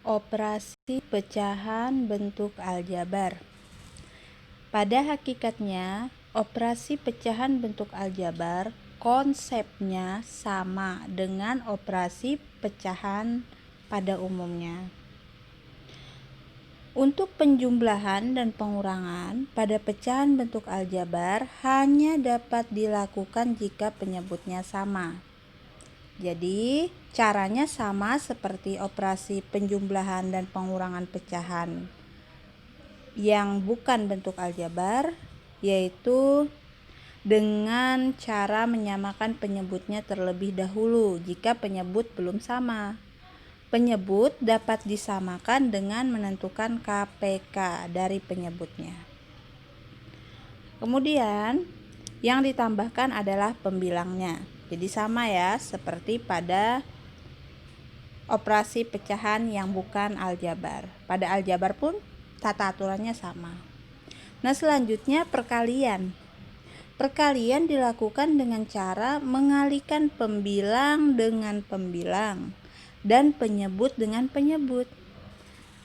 Operasi pecahan bentuk aljabar. Pada hakikatnya, operasi pecahan bentuk aljabar konsepnya sama dengan operasi pecahan pada umumnya. Untuk penjumlahan dan pengurangan pada pecahan bentuk aljabar hanya dapat dilakukan jika penyebutnya sama. Jadi, caranya sama seperti operasi penjumlahan dan pengurangan pecahan yang bukan bentuk aljabar, yaitu dengan cara menyamakan penyebutnya terlebih dahulu jika penyebut belum sama. Penyebut dapat disamakan dengan menentukan KPK dari penyebutnya. Kemudian, yang ditambahkan adalah pembilangnya. Jadi sama ya, seperti pada operasi pecahan yang bukan aljabar. Pada aljabar pun tata aturannya sama. Nah, selanjutnya perkalian. Perkalian dilakukan dengan cara mengalihkan pembilang dengan pembilang dan penyebut dengan penyebut.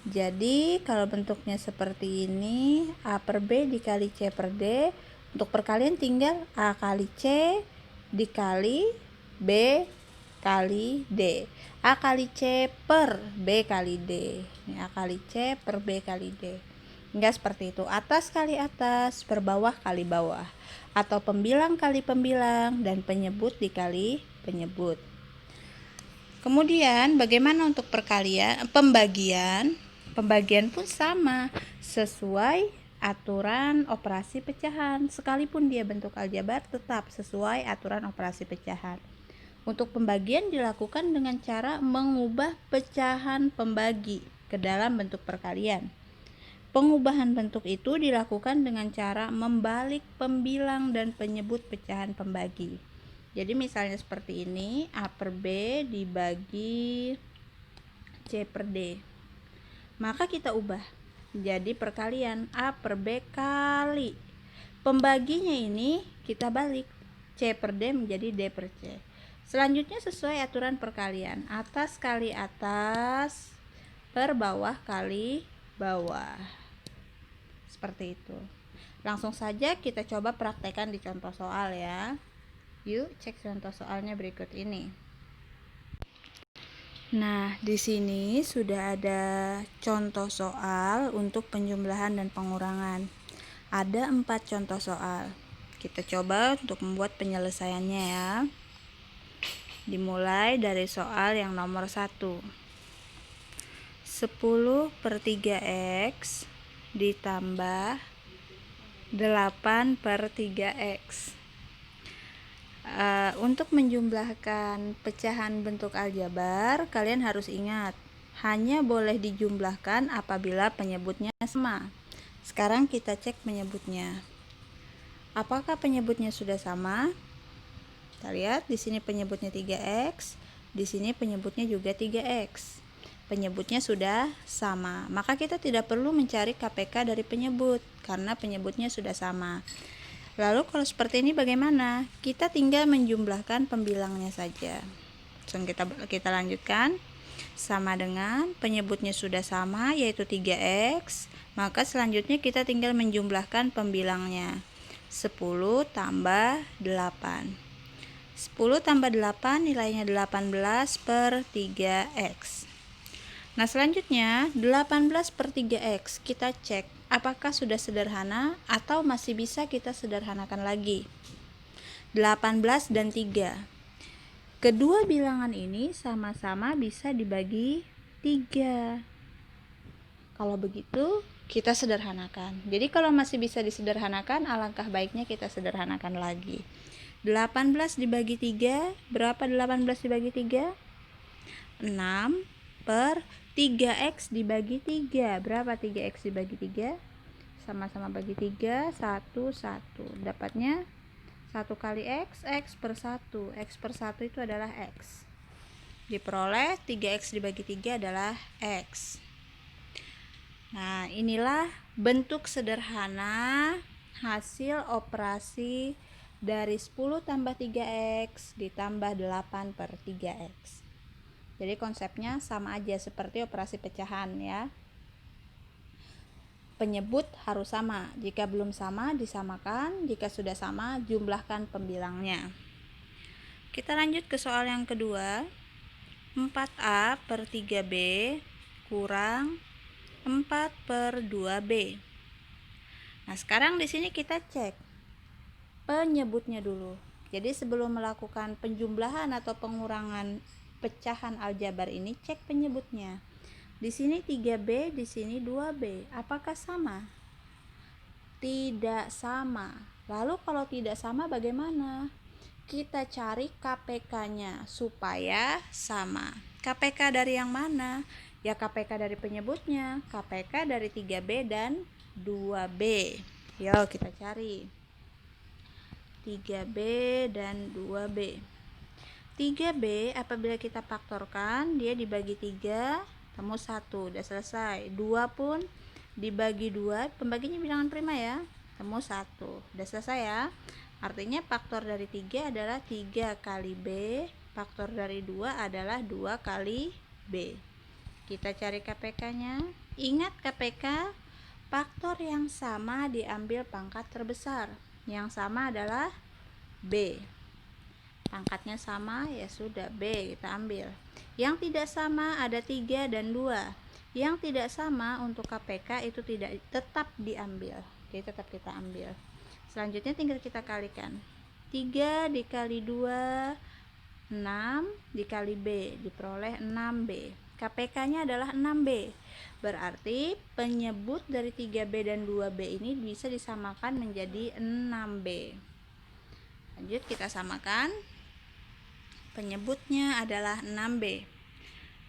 Jadi kalau bentuknya seperti ini, A per B dikali C per D, untuk perkalian tinggal A kali C dikali B kali D. A kali C per B kali D. Ini A kali C per B kali D. Enggak seperti itu. Atas kali atas per bawah kali bawah. Atau pembilang kali pembilang dan penyebut dikali penyebut. Kemudian bagaimana untuk pembagian? Pembagian pun sama sesuai aturan operasi pecahan. Sekalipun dia bentuk aljabar tetap sesuai aturan operasi pecahan. Untuk pembagian dilakukan dengan cara mengubah pecahan pembagi ke dalam bentuk perkalian. Pengubahan bentuk itu dilakukan dengan cara membalik pembilang dan penyebut pecahan pembagi. Jadi misalnya seperti ini, A per B dibagi C per D. Maka kita ubah jadi perkalian A per B kali. Pembaginya ini kita balik, C per D menjadi D per C. Selanjutnya sesuai aturan perkalian, atas kali atas per bawah kali bawah. Seperti itu. Langsung saja kita coba praktekkan di contoh soal ya. Yuk cek contoh soalnya berikut ini. Nah, di sini sudah ada contoh soal untuk penjumlahan dan pengurangan. Ada 4 contoh soal. Kita coba untuk membuat penyelesaiannya ya. Dimulai dari soal yang nomor 1. 10 per 3x ditambah 8 per 3x. Untuk menjumlahkan pecahan bentuk aljabar, kalian harus ingat, hanya boleh dijumlahkan apabila penyebutnya sama. Sekarang kita cek penyebutnya. Apakah penyebutnya sudah sama? Kita lihat di sini penyebutnya 3x, di sini penyebutnya juga 3x. Penyebutnya sudah sama, maka kita tidak perlu mencari KPK dari penyebut karena penyebutnya sudah sama. Lalu kalau seperti ini bagaimana? Kita tinggal menjumlahkan pembilangnya saja. Langsung kita lanjutkan. Sama dengan penyebutnya sudah sama yaitu 3x, maka selanjutnya kita tinggal menjumlahkan pembilangnya. 10 tambah 8. 10 tambah 8 nilainya 18 per 3x. Nah, selanjutnya 18 per 3x kita cek apakah sudah sederhana atau masih bisa kita sederhanakan lagi. 18 dan 3. Kedua bilangan ini sama-sama bisa dibagi 3. Kalau begitu kita sederhanakan. Jadi kalau masih bisa disederhanakan, alangkah baiknya kita sederhanakan lagi. 18 dibagi 3, berapa 18 dibagi 3? 6 per 3x dibagi 3. Berapa 3x dibagi 3? Sama-sama bagi 3, 1, 1. Dapatnya 1 kali x, x per 1. X per 1 itu adalah x. Diperoleh 3x dibagi 3 adalah x. Nah, inilah bentuk sederhana hasil operasi dari 10 tambah 3x ditambah 8 per 3x. Jadi konsepnya sama aja seperti operasi pecahan ya. Penyebut harus sama. Jika belum sama, disamakan. Jika sudah sama, jumlahkan pembilangnya. Kita lanjut ke soal yang kedua. 4A per 3B kurang 4 per 2B. Nah, sekarang di sini kita cek penyebutnya dulu. Jadi sebelum melakukan penjumlahan atau pengurangan pecahan aljabar ini, cek penyebutnya. Di sini 3B, di sini 2B. Apakah sama? Tidak sama. Lalu kalau tidak sama bagaimana? Kita cari KPK-nya supaya sama. KPK dari yang mana? Ya KPK dari penyebutnya, KPK dari 3B dan 2B. Yuk kita cari 3B dan 2B. 3B apabila kita faktorkan, dia dibagi 3, temu 1, udah selesai. 2 pun dibagi 2, pembaginya bilangan prima ya, temu 1, udah selesai ya. Artinya faktor dari 3 adalah 3 kali B, faktor dari 2 adalah 2 kali B. Kita cari KPK-nya. Ingat KPK, faktor yang sama diambil pangkat terbesar. Yang sama adalah B. Pangkatnya sama, ya sudah B kita ambil. Yang tidak sama ada 3 dan 2. Yang tidak sama untuk KPK itu tidak tetap diambil. Jadi tetap kita ambil. Selanjutnya tinggal kita kalikan. 3 dikali 2, 6 dikali B, diperoleh 6B. KPK-nya adalah 6B. Berarti penyebut dari 3B dan 2B ini bisa disamakan menjadi 6B. Lanjut kita samakan. Penyebutnya adalah 6B.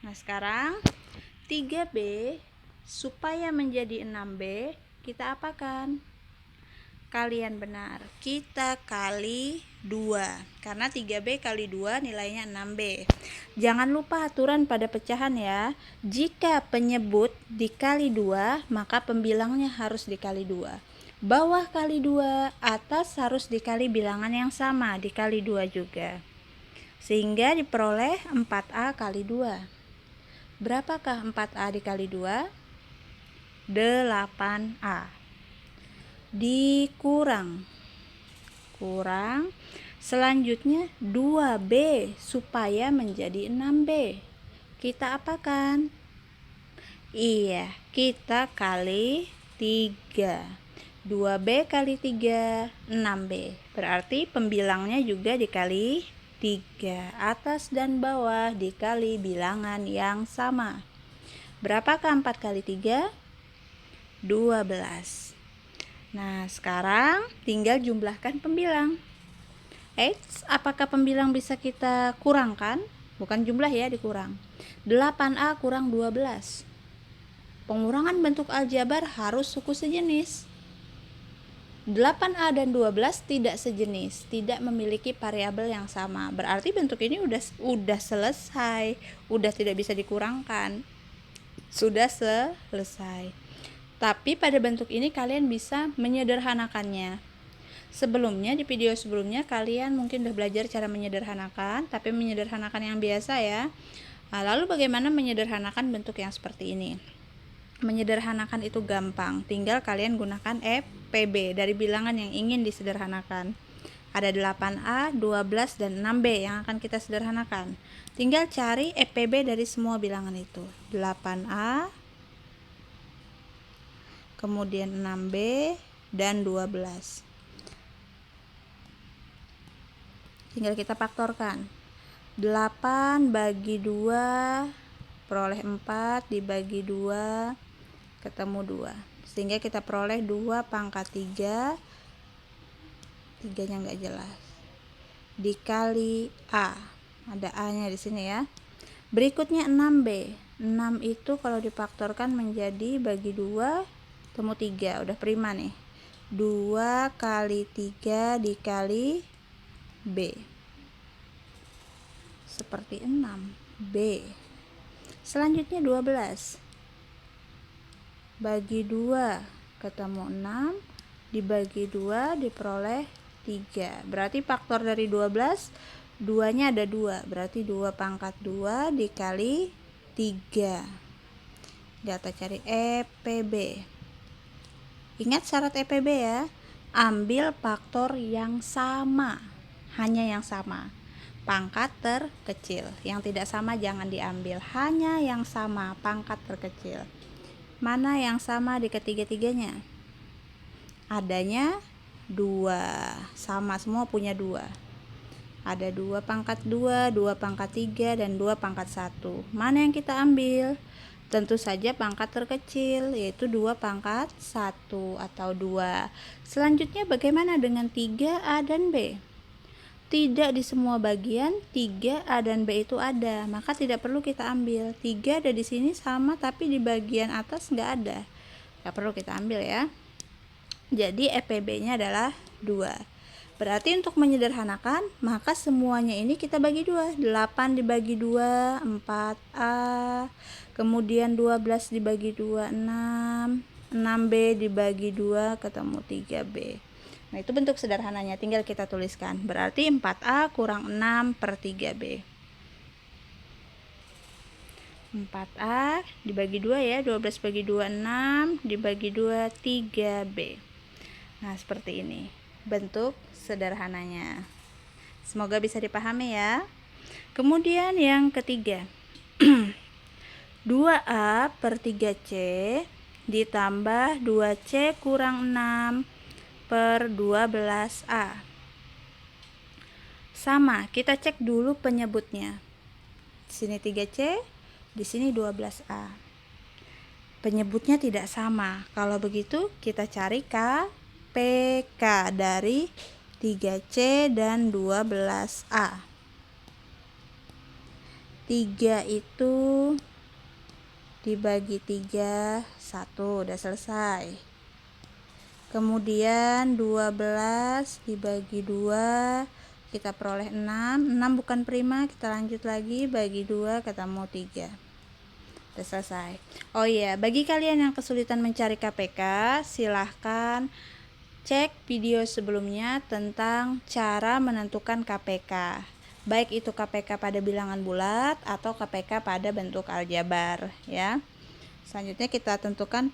Nah, sekarang 3B supaya menjadi 6B, kita apakan? Kalian benar, kita kali 2. Karena 3B kali 2 nilainya 6B. Jangan lupa aturan pada pecahan ya. Jika penyebut dikali 2, maka pembilangnya harus dikali 2. Bawah kali 2, atas harus dikali bilangan yang sama, dikali 2 juga. Sehingga diperoleh 4A kali 2. Berapakah 4A dikali 2? 8A. Dikurang. Kurang. Selanjutnya 2B supaya menjadi 6B. Kita apakan? Iya, kita kali 3. 2B kali 3, 6B. Berarti pembilangnya juga dikali 3. Atas dan bawah dikali bilangan yang sama. Berapakah 4 kali 3? 12. Nah, sekarang tinggal jumlahkan pembilang. Apakah pembilang bisa kita kurangkan? Bukan jumlah ya, dikurang. 8A kurang 12. Pengurangan bentuk aljabar harus suku sejenis. 8A dan 12 tidak sejenis, tidak memiliki variabel yang sama. Berarti bentuk ini udah selesai, udah tidak bisa dikurangkan. Sudah selesai. Tapi pada bentuk ini kalian bisa menyederhanakannya. Sebelumnya, di video sebelumnya kalian mungkin udah belajar cara menyederhanakan, tapi menyederhanakan yang biasa ya. Nah, lalu bagaimana menyederhanakan bentuk yang seperti ini? Menyederhanakan itu gampang, tinggal kalian gunakan EPB dari bilangan yang ingin disederhanakan. Ada 8A, 12, dan 6B yang akan kita sederhanakan. Tinggal cari EPB dari semua bilangan itu. 8A, kemudian 6B, dan 12. Tinggal kita faktorkan. 8 bagi 2, peroleh 4, dibagi 2, ketemu 2. Sehingga kita peroleh 2 pangkat 3. 3-nya enggak jelas. Dikali A. Ada A-nya di sini ya. Berikutnya 6B. 6 itu kalau difaktorkan menjadi bagi 2, temu 3. Udah prima nih. 2 kali 3 dikali B. Seperti 6B. Selanjutnya 12. Bagi 2 ketemu 6, dibagi 2 diperoleh 3. Berarti faktor dari 12 2-nya ada 2, berarti 2 pangkat 2 dikali 3. Kita cari EPB. Ingat syarat EPB ya, ambil faktor yang sama, hanya yang sama, pangkat terkecil. Yang tidak sama jangan diambil, hanya yang sama, pangkat terkecil. Mana yang sama di ketiga-tiganya? Adanya 2, sama semua punya 2. Ada 2 pangkat 2, 2 pangkat 3, dan 2 pangkat 1. Mana yang kita ambil? Tentu saja pangkat terkecil, yaitu 2 pangkat 1 atau 2. Selanjutnya bagaimana dengan 3A dan B? Tidak di semua bagian 3A dan B itu ada, maka tidak perlu kita ambil. 3 ada di sini sama, tapi di bagian atas nggak ada. Nggak perlu kita ambil ya. Jadi EPB-nya adalah 2. Berarti untuk menyederhanakan, maka semuanya ini kita bagi 2. 8 dibagi 2, 4A. Kemudian 12 dibagi 2, 6. 6B dibagi 2, ketemu 3B. Nah, itu bentuk sederhananya, tinggal kita tuliskan. Berarti 4A kurang 6 per 3B. 4A dibagi 2 ya, 12 bagi 2, 6. Dibagi 2, 3B. Nah, seperti ini bentuk sederhananya. Semoga bisa dipahami ya. Kemudian yang ketiga, 2A per 3C ditambah 2C kurang 6 per 12A. Sama, kita cek dulu penyebutnya. Di sini 3C, di sini 12A. Penyebutnya tidak sama. Kalau begitu kita cari KPK dari 3C dan 12A. 3 itu dibagi 3, 1, udah selesai. Kemudian 12 dibagi 2, kita peroleh 6. 6 bukan prima, kita lanjut lagi, bagi 2, ketemu 3. Udah selesai. Oh iya, bagi kalian yang kesulitan mencari KPK, silahkan cek video sebelumnya tentang cara menentukan KPK, baik itu KPK pada bilangan bulat atau KPK pada bentuk aljabar ya. Selanjutnya kita tentukan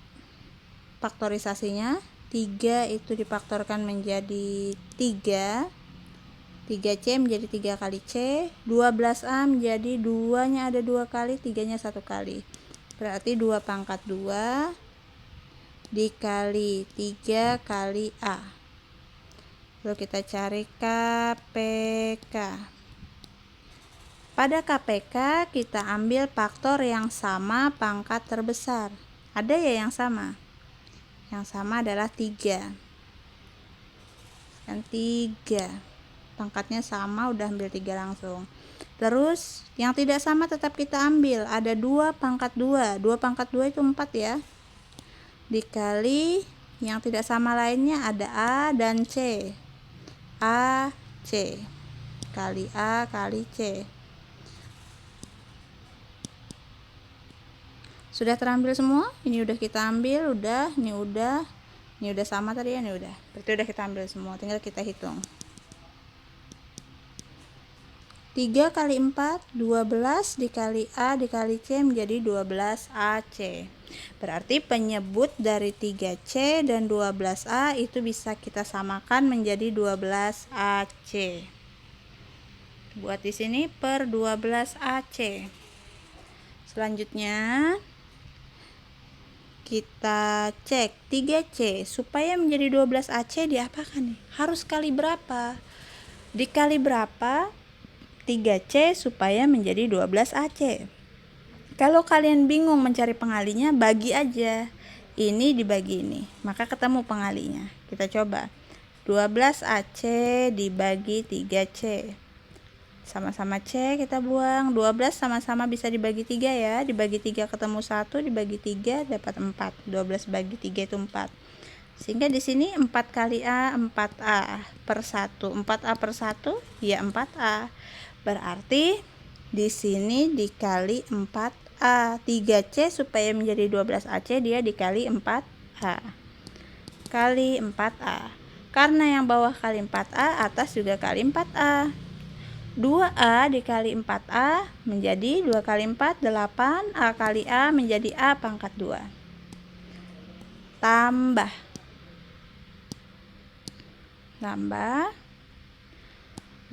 faktorisasinya. 3 itu difaktorkan menjadi 3, 3C menjadi 3 kali C, 12A menjadi 2-nya ada 2 kali, 3-nya 1 kali, berarti 2 pangkat 2 dikali 3 kali A. Lalu kita cari KPK. Pada KPK kita ambil faktor yang sama pangkat terbesar. Ada ya yang sama? Yang sama adalah 3. Dan 3. Pangkatnya sama, udah ambil 3 langsung. Terus yang tidak sama tetap kita ambil. Ada 2 pangkat 2. 2 pangkat 2 itu 4 ya. Dikali yang tidak sama lainnya ada A dan C. A, C. Kali A kali C. Sudah terambil semua? Ini udah kita ambil, udah, ini udah sama tadi ya, ini udah. Berarti udah kita ambil semua, tinggal kita hitung. 3 kali 4, 12 dikali A dikali C menjadi 12AC. Berarti penyebut dari 3C dan 12A itu bisa kita samakan menjadi 12AC. Buat di sini per 12AC. Selanjutnya kita cek 3C supaya menjadi 12AC diapakan nih? Harus kali berapa? Dikali berapa 3C supaya menjadi 12AC? Kalau kalian bingung mencari pengalinya, bagi aja ini dibagi ini, maka ketemu pengalinya. Kita coba 12AC dibagi 3C, sama-sama C kita buang. 12 sama-sama bisa dibagi 3 ya, dibagi 3 ketemu 1, dibagi 3 dapat 4. 12 bagi 3 itu 4. Sehingga di sini 4 kali A 4A per 1. 4A per 1 ya 4A. Berarti di sini dikali 4A. 3C supaya menjadi 12AC dia dikali 4A. Kali 4A. Karena yang bawah kali 4A, atas juga kali 4A. 2A dikali 4A menjadi 2 kali 4, 8. A kali A menjadi A pangkat 2. Tambah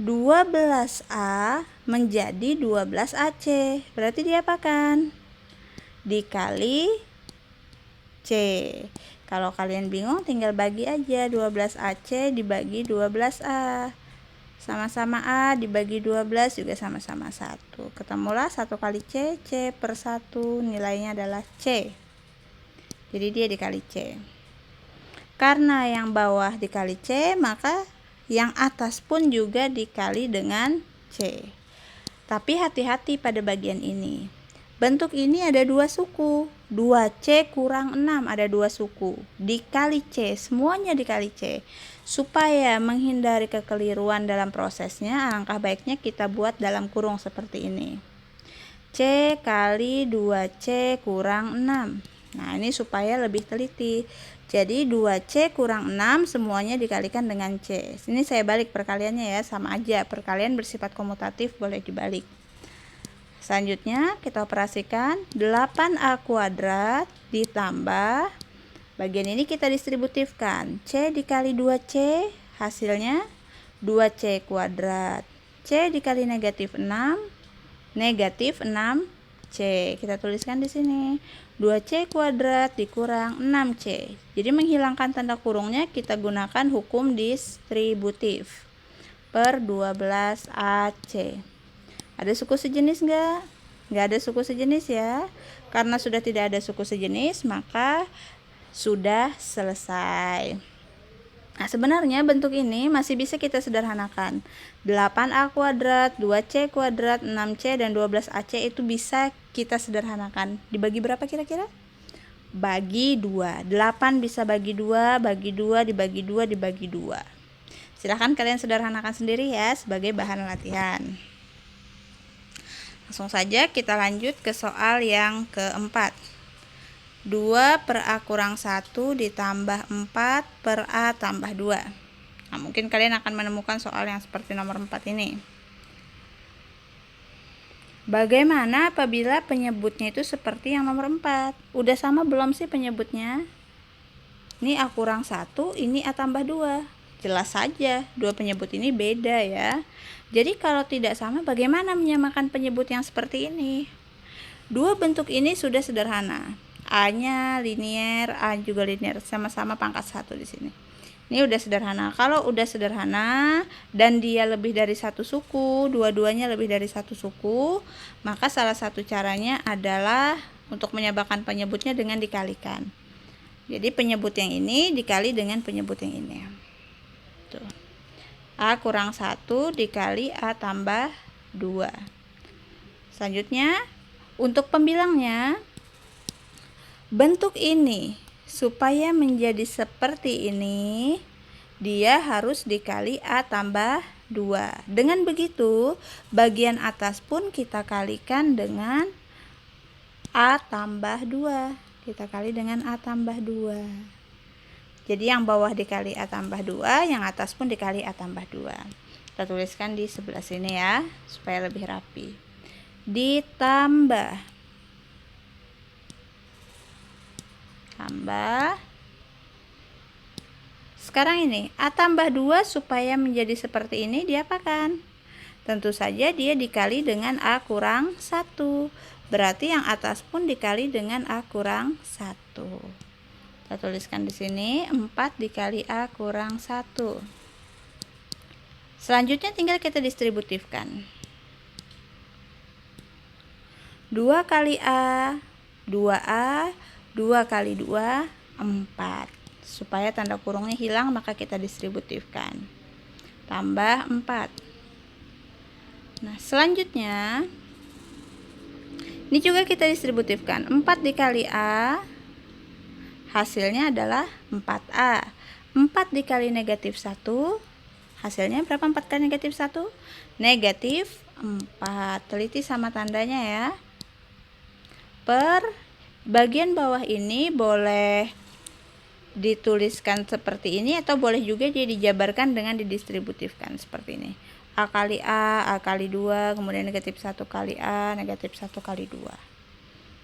12A menjadi 12AC. Berarti diapakan? Dikali C. Kalau kalian bingung tinggal bagi aja 12AC dibagi 12A. Sama-sama A dibagi 12 juga sama-sama 1. Ketemulah 1 kali C, C per 1. Nilainya adalah C. Jadi dia dikali C. Karena yang bawah dikali C, maka yang atas pun juga dikali dengan C. Tapi hati-hati pada bagian ini. Bentuk ini ada 2 suku. 2C kurang 6 ada 2 suku. Dikali C, semuanya dikali C. Supaya menghindari kekeliruan dalam prosesnya, alangkah baiknya kita buat dalam kurung seperti ini. C kali 2C kurang 6. Nah, ini supaya lebih teliti. Jadi 2C kurang 6 semuanya dikalikan dengan C. Sini saya balik perkaliannya ya, sama aja. Perkalian bersifat komutatif boleh dibalik. Selanjutnya kita operasikan 8A kuadrat ditambah, bagian ini kita distributifkan. C dikali 2C hasilnya 2C kuadrat. C dikali negatif 6, negatif 6C. Kita tuliskan di sini 2C kuadrat dikurang 6C. Jadi menghilangkan tanda kurungnya kita gunakan hukum distributif per 12AC. Ada suku sejenis enggak? Enggak ada suku sejenis ya. Karena sudah tidak ada suku sejenis, maka sudah selesai. Nah, sebenarnya bentuk ini masih bisa kita sederhanakan. 8A kuadrat, 2C kuadrat, 6C, dan 12AC itu bisa kita sederhanakan. Dibagi berapa kira-kira? Bagi 2. 8 bisa bagi 2, bagi 2, dibagi 2, dibagi 2. Silahkan kalian sederhanakan sendiri ya sebagai bahan latihan. Langsung saja kita lanjut ke soal yang keempat. 2 per A kurang 1 ditambah 4 per A tambah 2. Nah, mungkin kalian akan menemukan soal yang seperti nomor 4 ini. Bagaimana apabila penyebutnya itu seperti yang nomor 4? Udah sama belum sih penyebutnya? Ini A kurang 1, ini A tambah 2. Jelas saja, dua penyebut ini beda ya. Jadi kalau tidak sama, bagaimana menyamakan penyebut yang seperti ini? Dua bentuk ini sudah sederhana. A-nya linier, A juga linier, sama-sama pangkat 1 di sini. Ini udah sederhana. Kalau udah sederhana dan dia lebih dari satu suku, dua-duanya lebih dari satu suku, maka salah satu caranya adalah untuk menyamakan penyebutnya dengan dikalikan. Jadi penyebut yang ini dikali dengan penyebut yang ini. Tuh. A kurang 1 dikali A tambah 2. Selanjutnya, untuk pembilangnya, bentuk ini supaya menjadi seperti ini, dia harus dikali A tambah 2. Dengan begitu, bagian atas pun kita kalikan dengan A tambah 2. Kita kali dengan A tambah 2. Jadi yang bawah dikali A tambah 2, yang atas pun dikali A tambah 2. Kita tuliskan di sebelah sini ya, supaya lebih rapi. Ditambah. Tambah. Sekarang ini, A tambah 2 supaya menjadi seperti ini diapakan? Tentu saja dia dikali dengan A kurang 1. Berarti yang atas pun dikali dengan A kurang 1. Kita tuliskan di sini 4 dikali A kurang 1. Selanjutnya tinggal kita distributifkan. 2 kali A, 2A, 2 kali 2, 4. Supaya tanda kurungnya hilang, maka kita distributifkan. Tambah 4. Nah, selanjutnya, ini juga kita distributifkan. 4 dikali A, hasilnya adalah 4A. 4 dikali negatif 1, hasilnya berapa 4 kali negatif 1? Negatif 4. Teliti sama tandanya ya. Per bagian bawah ini boleh dituliskan seperti ini atau boleh juga dia dijabarkan dengan didistributifkan seperti ini. A kali A kali 2, kemudian negatif 1 kali A, negatif 1 kali 2.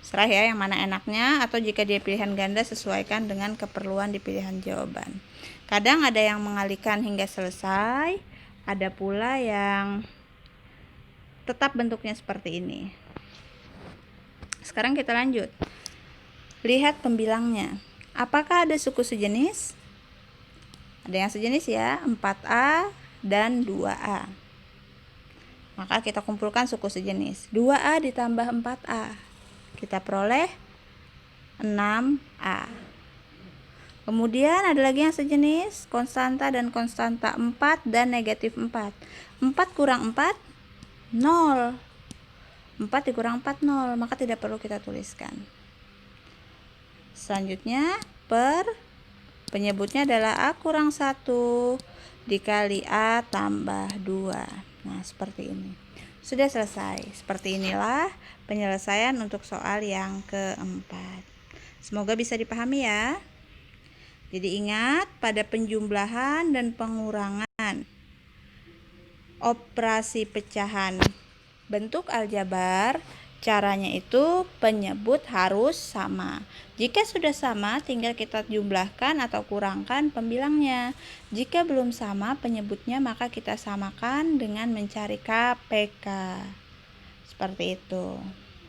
Serah ya yang mana enaknya, atau jika dia pilihan ganda sesuaikan dengan keperluan di pilihan jawaban. Kadang ada yang mengalihkan hingga selesai, ada pula yang tetap bentuknya seperti ini. Sekarang kita lanjut. Lihat pembilangnya. Apakah ada suku sejenis? Ada yang sejenis ya, 4A dan 2A. Maka kita kumpulkan suku sejenis. 2A ditambah 4A. Kita peroleh 6A. Kemudian ada lagi yang sejenis, konstanta dan konstanta 4 dan negatif 4. 4 kurang 4, 0. 4 dikurang 4, 0. Maka tidak perlu kita tuliskan. Selanjutnya, penyebutnya adalah A kurang 1 dikali A tambah 2. Nah, seperti ini. Sudah selesai. Seperti inilah penyelesaian untuk soal yang keempat. Semoga bisa dipahami ya. Jadi ingat, pada penjumlahan dan pengurangan operasi pecahan bentuk aljabar, caranya itu penyebut harus sama. Jika sudah sama, tinggal kita jumlahkan atau kurangkan pembilangnya. Jika belum sama penyebutnya, maka kita samakan dengan mencari KPK. Seperti itu.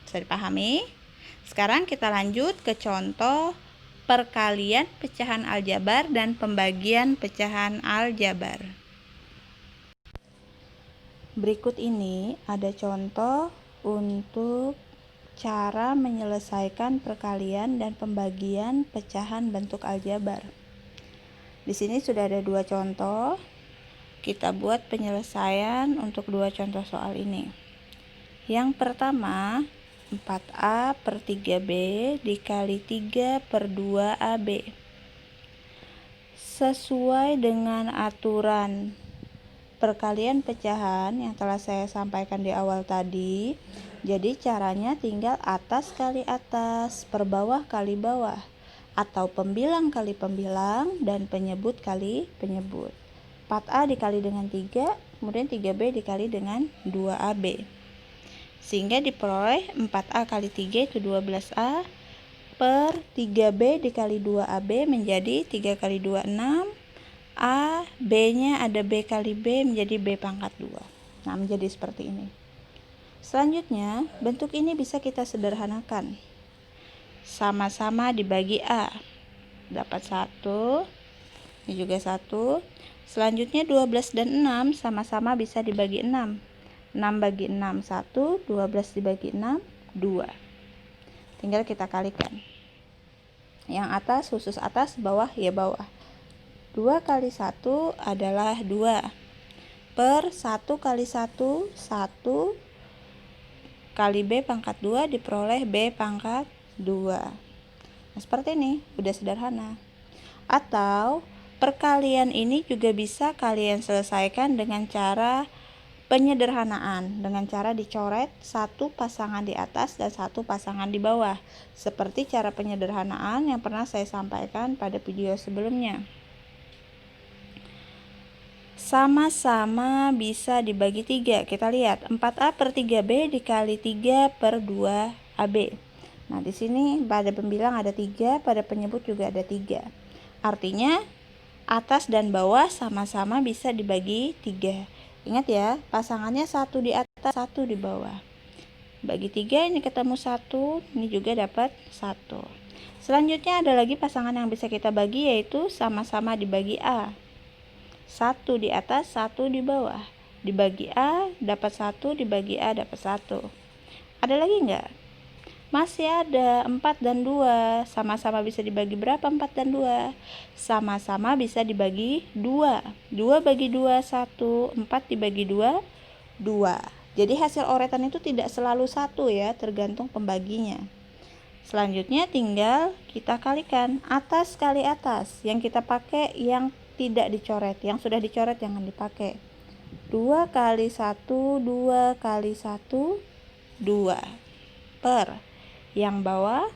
Bisa dipahami? Sekarang kita lanjut ke contoh perkalian pecahan aljabar dan pembagian pecahan aljabar. Berikut ini ada contoh untuk cara menyelesaikan perkalian dan pembagian pecahan bentuk aljabar. Di sini sudah ada 2 contoh. Kita buat penyelesaian untuk 2 contoh soal ini. Yang pertama, 4A per 3B dikali 3 per 2AB. Sesuai dengan aturan perkalian pecahan yang telah saya sampaikan di awal tadi, jadi caranya tinggal atas kali atas, per bawah kali bawah, atau pembilang kali pembilang dan penyebut kali penyebut. 4A dikali dengan 3, kemudian 3B dikali dengan 2AB. Sehingga diperoleh 4A kali 3 itu 12A per 3B dikali 2AB menjadi 3 kali 2, 6. A, B-nya ada B kali B menjadi B pangkat 2. Nah, menjadi seperti ini. Selanjutnya, bentuk ini bisa kita sederhanakan. Sama-sama dibagi A. Dapat 1. Ini juga 1. Selanjutnya 12 dan 6 sama-sama bisa dibagi 6. 6 bagi 6, 1. 12 dibagi 6, 2. Tinggal kita kalikan. Yang atas khusus atas, bawah ya bawah. 2 kali 1 adalah 2 per 1 kali 1, 1 kali B pangkat 2 diperoleh B pangkat 2. Nah, seperti ini, udah sederhana. Atau perkalian ini juga bisa kalian selesaikan dengan cara penyederhanaan, dengan cara dicoret satu pasangan di atas dan satu pasangan di bawah, seperti cara penyederhanaan yang pernah saya sampaikan pada video sebelumnya. Sama-sama bisa dibagi 3. Kita lihat 4A per 3B dikali 3 per 2AB. Nah, di sini pada pembilang ada 3, pada penyebut juga ada 3. Artinya atas dan bawah sama-sama bisa dibagi 3. Ingat ya, pasangannya 1 di atas, 1 di bawah. Bagi 3 ini ketemu 1, ini juga dapat 1. Selanjutnya ada lagi pasangan yang bisa kita bagi, yaitu sama-sama dibagi A. 1 di atas, 1 di bawah. Dibagi A, dapat 1, dibagi A, dapat 1. Ada lagi enggak? Masih ada 4 dan 2. Sama-sama bisa dibagi berapa 4 dan 2? Sama-sama bisa dibagi 2. 2 bagi 2, 1. 4 dibagi 2, 2. Jadi hasil oretan itu tidak selalu 1 ya, tergantung pembaginya. Selanjutnya tinggal kita kalikan atas kali atas. Yang kita pakai yang tidak dicoret, yang sudah dicoret jangan dipakai. 2 kali 1, 2 kali 1, 2 per yang bawah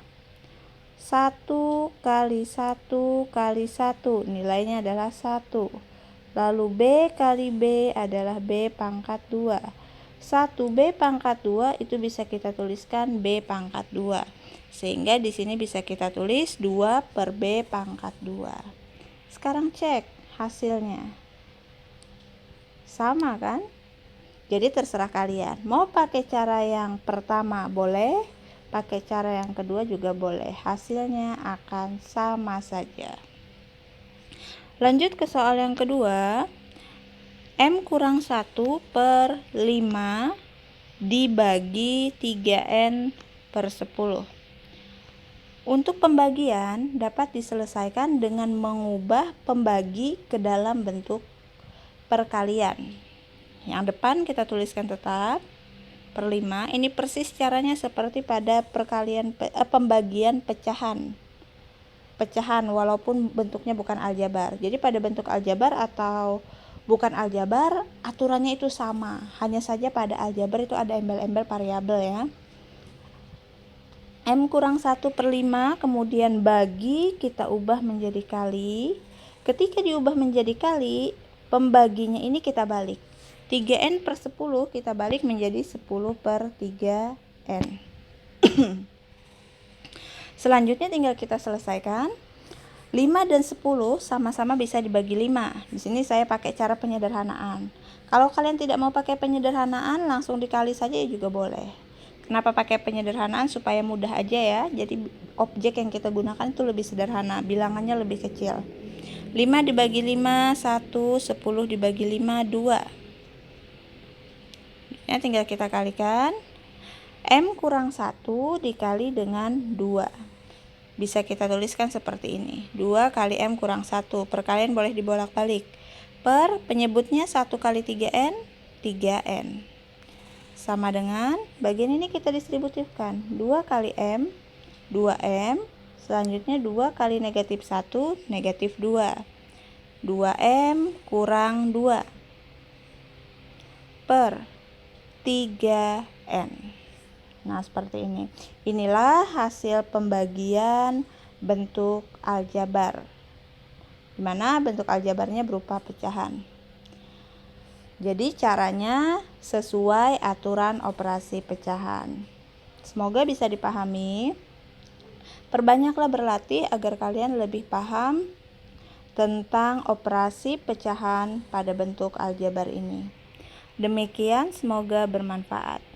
1 kali 1 kali 1, nilainya adalah 1 Lalu B kali B adalah B pangkat 2. 1B pangkat 2 itu bisa kita tuliskan B pangkat 2. Sehingga di sini bisa kita tulis 2 per B pangkat 2. Sekarang cek hasilnya. Sama kan? Jadi terserah kalian. Mau pakai cara yang pertama boleh, pakai cara yang kedua juga boleh. Hasilnya akan sama saja. Lanjut ke soal yang kedua. M kurang 1 per 5 dibagi 3N per 10. Untuk pembagian dapat diselesaikan dengan mengubah pembagi ke dalam bentuk perkalian. Yang depan kita tuliskan tetap per 5. Ini persis caranya seperti pada pembagian pecahan walaupun bentuknya bukan aljabar. Jadi pada bentuk aljabar atau bukan aljabar, aturannya itu sama. Hanya saja pada aljabar itu ada embel-embel variabel ya. M kurang 1 per 5, kemudian bagi, kita ubah menjadi kali. Ketika diubah menjadi kali, pembaginya ini kita balik. 3N per 10 kita balik menjadi 10 per 3N. Selanjutnya tinggal kita selesaikan. 5 dan 10 sama-sama bisa dibagi 5. Di sini saya pakai cara penyederhanaan. Kalau kalian tidak mau pakai penyederhanaan, langsung dikali saja juga boleh. Kenapa pakai penyederhanaan? Supaya mudah aja ya. Jadi objek yang kita gunakan itu lebih sederhana, bilangannya lebih kecil. 5 dibagi 5, 1, 10 dibagi 5, 2. Ya, tinggal kita kalikan. M kurang 1 dikali dengan 2. Bisa kita tuliskan seperti ini. 2 kali M kurang 1. Perkalian boleh dibolak-balik. Per penyebutnya 1 kali 3N, 3N. Sama dengan bagian ini kita distributifkan. 2 kali M, 2M. Selanjutnya 2 kali negatif 1, negatif 2. 2M kurang 2 per 3N. Nah, seperti ini. Inilah hasil pembagian bentuk aljabar. Di mana bentuk aljabarnya berupa pecahan. Jadi caranya sesuai aturan operasi pecahan. Semoga bisa dipahami. Perbanyaklah berlatih agar kalian lebih paham tentang operasi pecahan pada bentuk aljabar ini. Demikian, semoga bermanfaat.